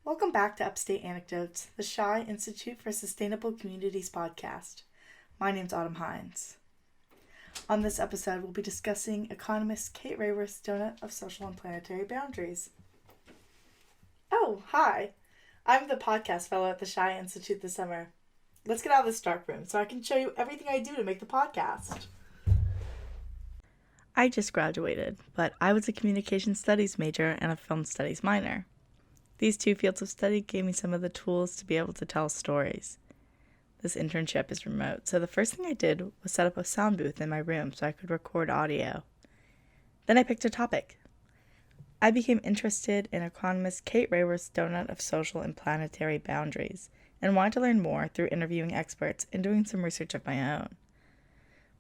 Welcome back to Upstate Anecdotes, the Shy Institute for Sustainable Communities podcast. My name's Autumn Hines. On this episode, we'll be discussing economist Kate Raworth's donut of social and planetary boundaries. Oh, hi. I'm the podcast fellow at the Shy Institute this summer. Let's get out of this dark room so I can show you everything I do to make the podcast. I just graduated, but I was a communication studies major and a film studies minor. These two fields of study gave me some of the tools to be able to tell stories. This internship is remote, so the first thing I did was set up a sound booth in my room so I could record audio. Then I picked a topic. I became interested in economist Kate Raworth's donut of social and planetary boundaries, and wanted to learn more through interviewing experts and doing some research of my own.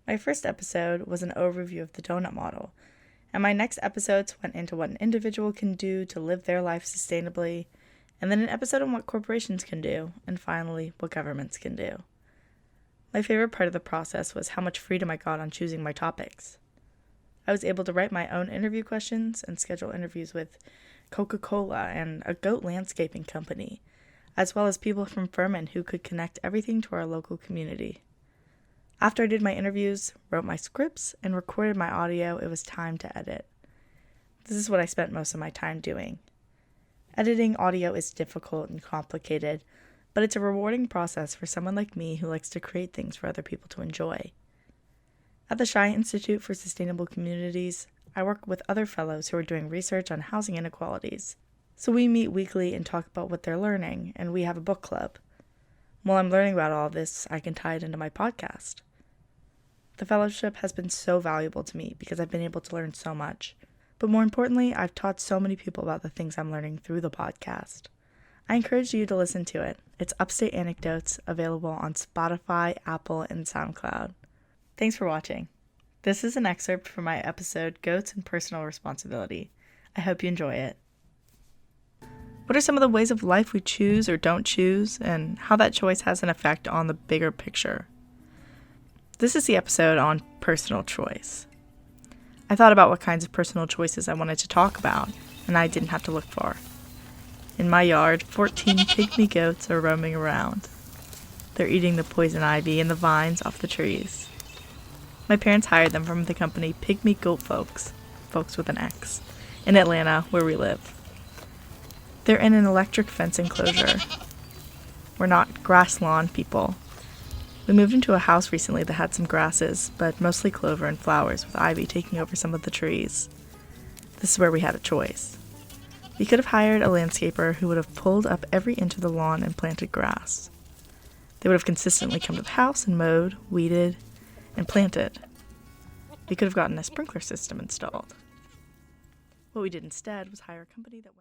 My first episode was an overview of the donut model, and my next episodes went into what an individual can do to live their life sustainably, and then an episode on what corporations can do, and finally, what governments can do. My favorite part of the process was how much freedom I got on choosing my topics. I was able to write my own interview questions and schedule interviews with Coca-Cola and a goat landscaping company, as well as people from Furman who could connect everything to our local community. After I did my interviews, wrote my scripts, and recorded my audio, it was time to edit. This is what I spent most of my time doing. Editing audio is difficult and complicated, but it's a rewarding process for someone like me who likes to create things for other people to enjoy. At the Shy Institute for Sustainable Communities, I work with other fellows who are doing research on housing inequalities. So we meet weekly and talk about what they're learning, and we have a book club. While I'm learning about all of this, I can tie it into my podcast. The fellowship has been so valuable to me because I've been able to learn so much. But more importantly, I've taught so many people about the things I'm learning through the podcast. I encourage you to listen to it. It's Upstate Anecdotes, available on Spotify, Apple, and SoundCloud. Thanks for watching. This is an excerpt from my episode, Goats and Personal Responsibility. I hope you enjoy it. What are some of the ways of life we choose or don't choose, and how that choice has an effect on the bigger picture? This is the episode on personal choice. I thought about what kinds of personal choices I wanted to talk about, and I didn't have to look far. In my yard, 14 pygmy goats are roaming around. They're eating the poison ivy and the vines off the trees. My parents hired them from the company Pygmy Goat Folks with an X, in Atlanta, where we live. They're in an electric fence enclosure. We're not grass lawn people. We moved into a house recently that had some grasses, but mostly clover and flowers, with ivy taking over some of the trees. This is where we had a choice. We could have hired a landscaper who would have pulled up every inch of the lawn and planted grass. They would have consistently come to the house and mowed, weeded, and planted. We could have gotten a sprinkler system installed. What we did instead was hire a company that went